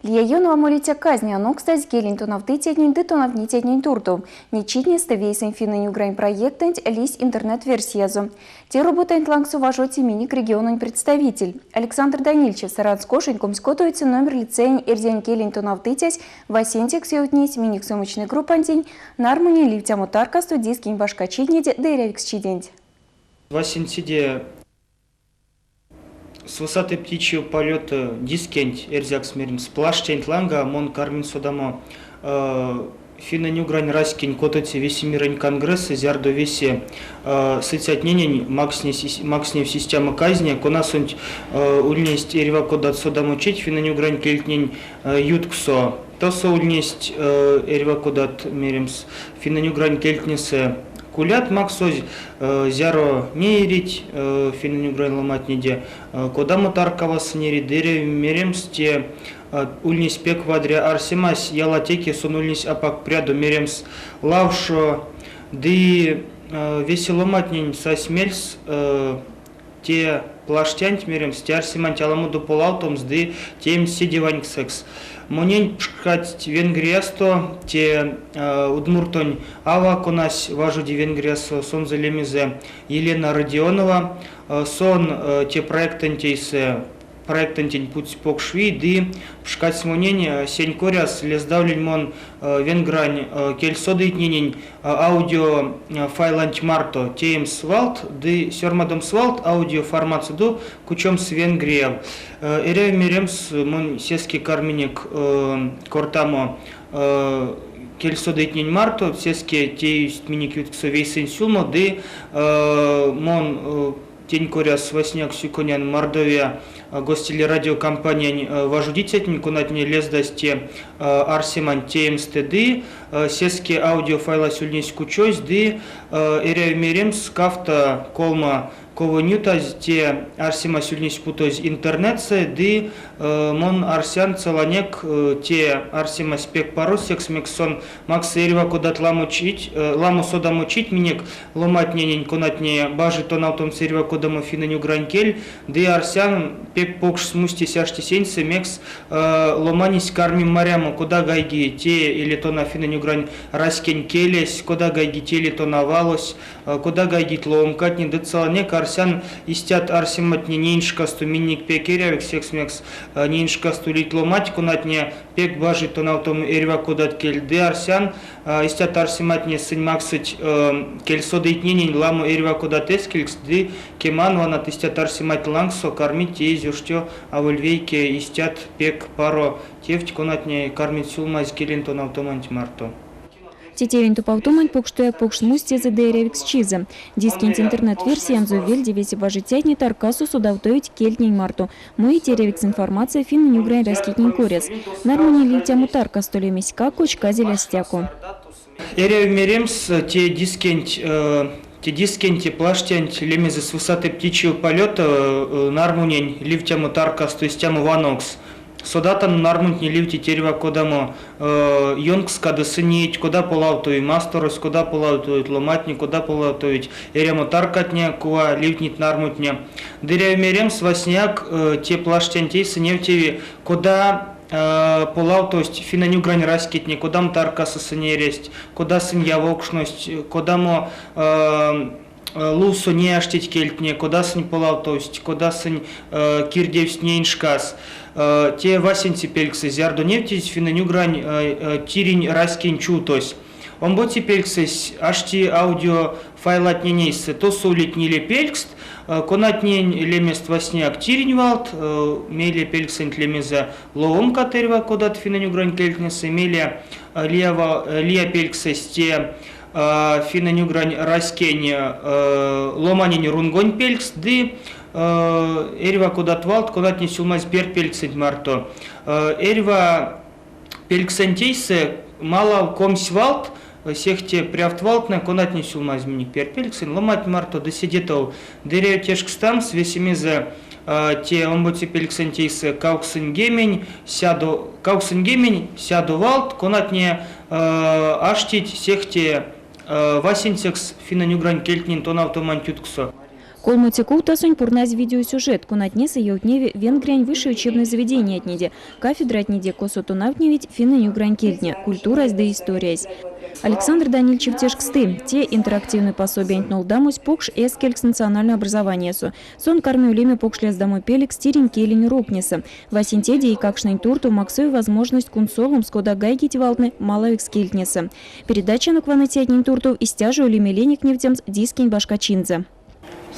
Лияйон амолитя казни анокстась гелин тонавты тетнин ды тонавни тетнин турду. Ничидне ставейсен финнен юграйн проектент лись интернет-версиязу. Те работает лангсу важоти миник регионен представитель. Александр Данильчев Саранскошин комскотуется номер лицея эрден гелин тонавты тять васентик сеутнись миник сумочный группантень нармуни ливтяму тарка студийским башкачиднеде дырявикс чидень. Васентиде с высоты птичьего полета дискент эрзякс мерим сплаштень ланга мон кармин содамо финаню грань раскинь кототи веси мирань конгресса зярдо веси сыцятненень максне в система казни конасунь ульнесть эрева кодат содамо чить финаню грань кельтнень ютксо тосо ульнесть эрева кодат меримс финаню грань кельтнесе кулят максоз зяро не ирить финаню грань ломать неде кодаму таркавас не ридере меремс те ульнис пек вадря арсимас ялатеки сон ульнис апак пряду меремс лавшо ды веселоматнень сасмельс те плаштянь меремс те арсиман тяламуду полаутомс ды тем сидевань секс Монень пшкать венгриасто, те удмуртонь ава конась важуди венгриасо сон залемизе Елена Родионова, сон те проектантейсе проектантень путь покшви, ды пшкать монень сень коряс лездавлень мон венгрань кельсодыйтненень аудио файланч марто теем свалт, ды сёрмадом свалт аудио формацию ду кучом с венгриев. Эре меремс мон сески карминик кортамо кельсодыйтнень марто, сески теюст миникют вейсен сюлмо, ды мон тень коряс васняк сюконян Мордовия гостелерадиокомпания вождитель кунатни лездасте арсиман теемстеды сески аудиофайла сюльнись кучойс ды эре меремс кафта колма ковонюта те арсима сюльнись путойс интернетсе ды мон арсян целанек те арсима спек парус секс мексон макс эрева кудат ламу содам учить минек ломать ненень кунатни бажи тонаутом серева кодаму финаню гранкель ды арсян пек покш смусти сяшти сеньсе мекс ломанись кармим маряму куда гайги те или то на финаню грань раскень келес куда гайги те или то навалось куда гайги тлоумкатни ды целанек арсян истят арсиматни нейншкасту минник пекерявик секс мекс нейншкасту литломать кунатни пек бажи тонаутом эрева кудат кель ды арсян истят арсиматни сынь максыть кельсодыйтненень ламу эрева кудат эскелькс ды кеманванат истят арсимать лангсо кормить тезю что авольвейке истят пек паро тефть конатне кормить сулмаз келентон автоманти марто. Тетевин тупаутумань покштуя покшмусти за деревикс чиза. Дискент интернет-версиям зувель девяти бажитятни таркасу судавтоить кельтнень марту. Мы деревикс информация финн нюграйн раскитнень корец. Нармани литяму тарка столемись какуч казеля стяку. Эре меремс те дискенти плаштянь лемезы с высоты птичьего полета нармунень ливтяму таркас то есть тяму ванокс. Содатан нармунь не ливти терева кодамо йонкс када сынить куда полаутуй масторос куда полаутует ломатни куда полаутует эрему таркатня куа ливтнит нармутня дыря меремс васняк те плаштянь те сыневтеви куда полау, то есть финаню грань раскитни, куда таркаса сынересть, куда сын явокшность, куда мо лусу не аштить кельтне, куда сын полау, то есть куда сын кирдевс нейншкас. Те васенти пельксы зярду нефтись финаню грань тирень раскин чу, то есть он будет пельксись ашти аудио файлат ненейсы, то сулит ниле пелькст, конатнень лемест васняк тириньвалт, меле пельксент лемеза лоом катерва кодат финаню грань кельтнесы, меле лия пельксес те финаню грань раскень ломанень рунгонь пелькс, ды эрева кодат валт, конатнень сюлмаз бер пельксент марто. Эрева пельксентейсы мало комсь валт, сехте приавтвалтна конатни сюлмаз миник перпельксен ломать марто досидетов дырею тешкстам с весемизе те омботи пельксентейсы кауксен гемень сяду валт конатни аштить сехте васинсекс финаню грань кельтнин тонавтоман тютксо. Колмутику тасунь пурназ видеосюжет, кунатнеса еутневе венгрянь высшее учебное заведение отниде, кафедра отниде косотунавневить финны югрань кельтня, культура да история. Александр Данильчев тешксты, те интерактивные пособия ентнул дамусь покш эскелькс национальное образование су. Сон кармию леме покшлес домой пелик стирин келень рокнеса. Васинтеди и какшнень турту максую возможность кунсолом скода гайгить валтны малавикс кельтнеса. Передача на кванатетнень турту истяжу леме леник нефтемс дискень башкачинзе.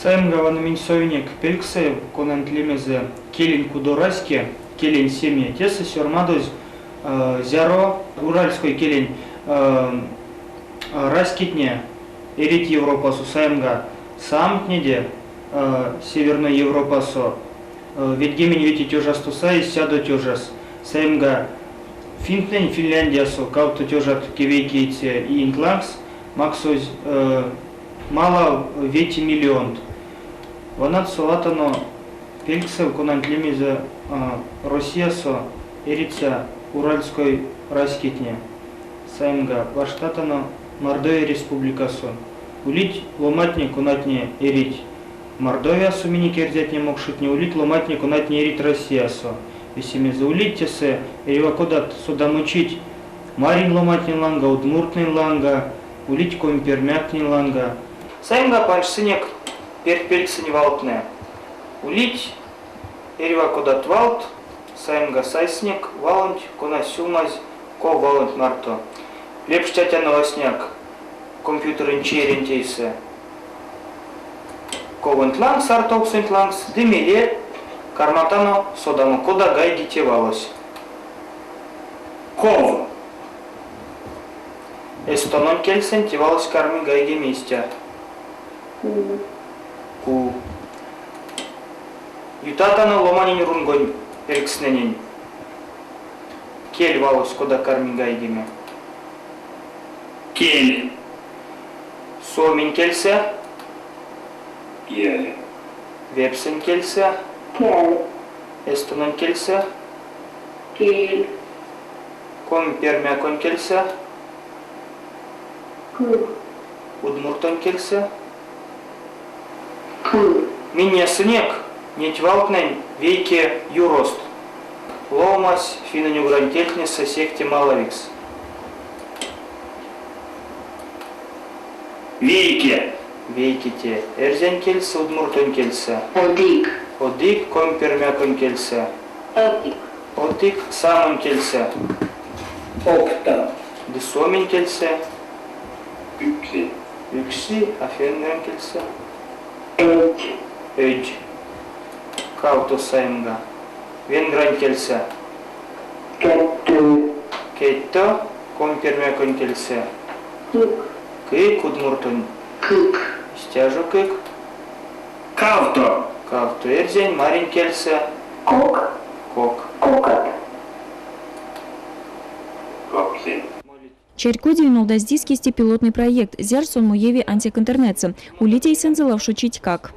Сайм гаван минсовник пельксе конант лемезе келень кудораске, келень семья теса сёрмадоз зяро уральской келень раскитне эрит Европасу саймга самтнеде Северной Европасу ведгемень вети тёжастуса и сяду тёжас саймга финтнень Финляндиясу кауто тёжат кевейкейте и инкланкс максуз мало вети миллион. Ванат салатано пельксе конант лемезе Россиясу эрица уральской раскитне. Саймга ваштатано Мордовия республикасу. Улить ломатне кунатне эрить Мордовиясу миникерзятне мокшитне, улить ломатне кунатне эрить Россиясу. Весемезе улить тесе эривакодат судамучить Марин ломатне ланга, удмуртне ланга, улить компермякне ланга. Саймга паншсынек перпельксыне валтне. Улить эривакодат валт, саймга сайснек, валанть, куна сюмазь, ко валанть марто. Лепштятя новостняк, компьютерин черентейсе. Ковент лангс, артоксент лангс, демеле, карматано, содамо, кода гайги тевалось. Ков. Эстонон кельсен тевалось карми гайги мистя. Ку. Ютатано ломанин рунгонь, перексненень. Кель валось, кода карми гайгиме. Кель. Сомин кельсе. Кель. Вепсен кельсе. Кель. Эстонон кельсе. Кель. Компермякон кельсе. Ку. Удмуртон кельсе. Ку. Мине сынек, неть валтнень, вейке юрост. Ломас, финаню грантельтнеса, секте малавикс. Вейке. Вейките, эрзен кельсе, удмуртон кельсе. Одик. Одик, компермякон кельсе. Одик. Одик, самон кельсе. Окта. Десомин кельсе. Yksin. Yksi, афенгрен кельсе. Эдж. Öj. Kauto saimga. Vengran kelse. Ketty. Keitto. Kompermekon kelse. Kuk. Kyk udmurtun. Kuk. Stяжу kyk. Kauto. Kauto erzen marin kelse. Kok. Kok. Kokot. Kopsin. Черькоди нолдаздискисти пилотный проект «Зярсон муеви антиконтернетса». Улитей сензелав шучить как.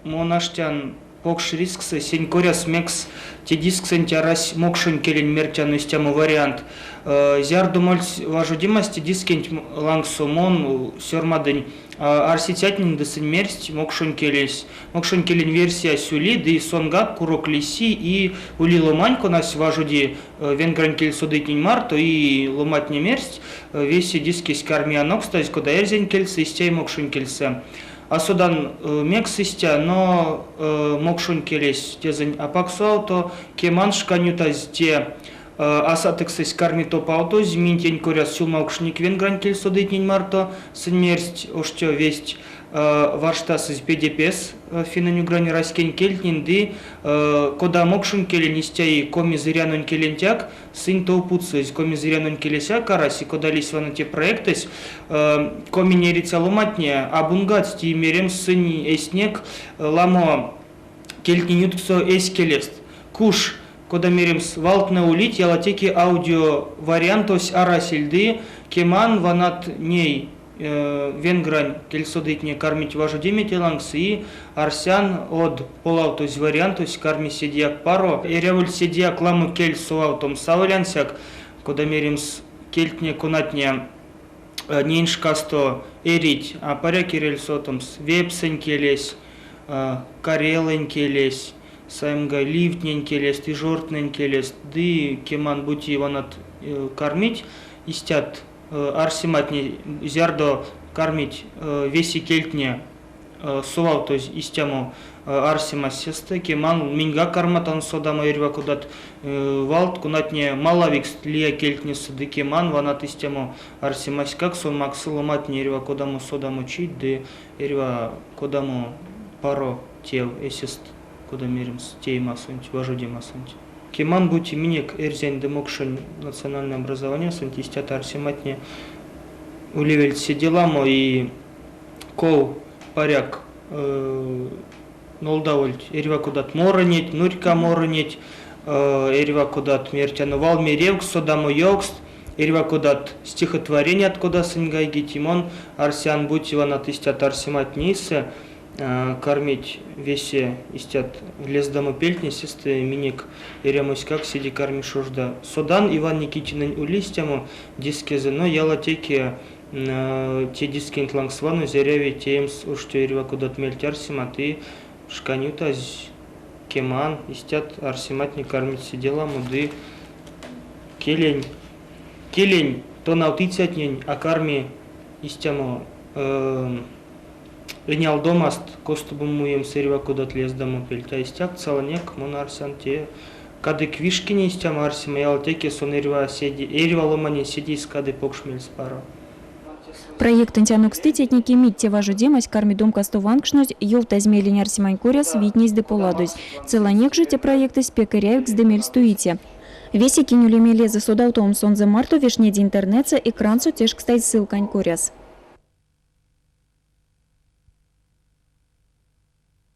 Монаштян покш рисксы сенькоряс мекс тедисксен тярась мокшин келен мертяну стяму вариант. Зяр думальс важудимасти дискент лангсомон сёрмадень арситятнин десен мерсть мокшин келес. Мокшин келен версия сюли да и сонгак курок лиси и ули ломанько нас важуди венгран кель судытнин марто и ломатне мерсть веси дискис кармианок стась кода эрзен кельсе истяй мокшин кельсе. А судан мекс истя, но мокшун келес тезень апаксуауто, кеман шканютаз те асатексис кармито пауто, зминтень коряс сюлмаукшник венгран кель судытнин марто, сенмерсть оштё весть варштас из ПДПС финаню грани раскен кельтнин ды кода мокшун келен истя и комизырянун келентяк сын тоупутсы из комизырянун келеся караси кода лисвана те проектес коминерица ломатне абунгат ти мерем сын эснек ламо кельтнин ютсо эскелест куш кода меремс валтна улить ялатеки аудио вариантос арасильды кеман ванат ней венгрань кельсодытне кармить важу деметелангс и арсян от полаутос вариантос карми седиак паро эрявуль седиак ламу кель суаутом савалянсяк кода меремс кельтне кунатне нейншкасто эрить а паря кирельсотомс вепсен келес карелен келес, саймга лифтнен келес, ты жортнен келес, ды кеман бути ванат кормить, истят арсиматни зярдо кормить веси кельтне сувал, то есть истяму арсима сесты, кеман минга карматан содамо ирва кудат валт, кунатне малавикс лия кельтнесы, ды кеман ванат истяму арсимась как сон максиломатни ирва кудамо содамо чит, ды ирва кудамо паро тел эсест, куда меримс тейма сунти, важудима сунти. Кеман бути минек эрзень демокшен национальное образование сунти истят арсиматни уливель сиделамо и кол паряк нолдавольт эрива кудат моронеть, нурька моронеть, эрива кудат мертянувал меревк содамо йокст, эрива кудат стихотворение откуда сынгайги тимон арсиан бутиван от истят арсимат нисе кормить весе истят лездаму пельтни сесты миник эремусь как сиди карми шужда содан Иван Никитин улистяму дискезено ялатеки те диски интлангсвану зеряви теемс уж эрива кудат мельт арсимат и шканюта кеман истят арсимат не кормить сидела муды келень то наутицятнень а карми истяму Энял домаст костубум муем серива кудат лездаму пельта истяк цаланек монарсян те кадык вишкине истям арсима ялтеки сон эрива седи эрива ломане седи скады покшмель спаро. Проект антянуксты техники митте важу демась карми дом кастованкшнуть ёвта змелень арсимань коряс витнись деполадусь. Целанек же те проекты спекаряют с демель стуите. Веси кинули мелезы содаутом сон за марту вишнеди интернетса экранцу теж кстати ссылкань коряс.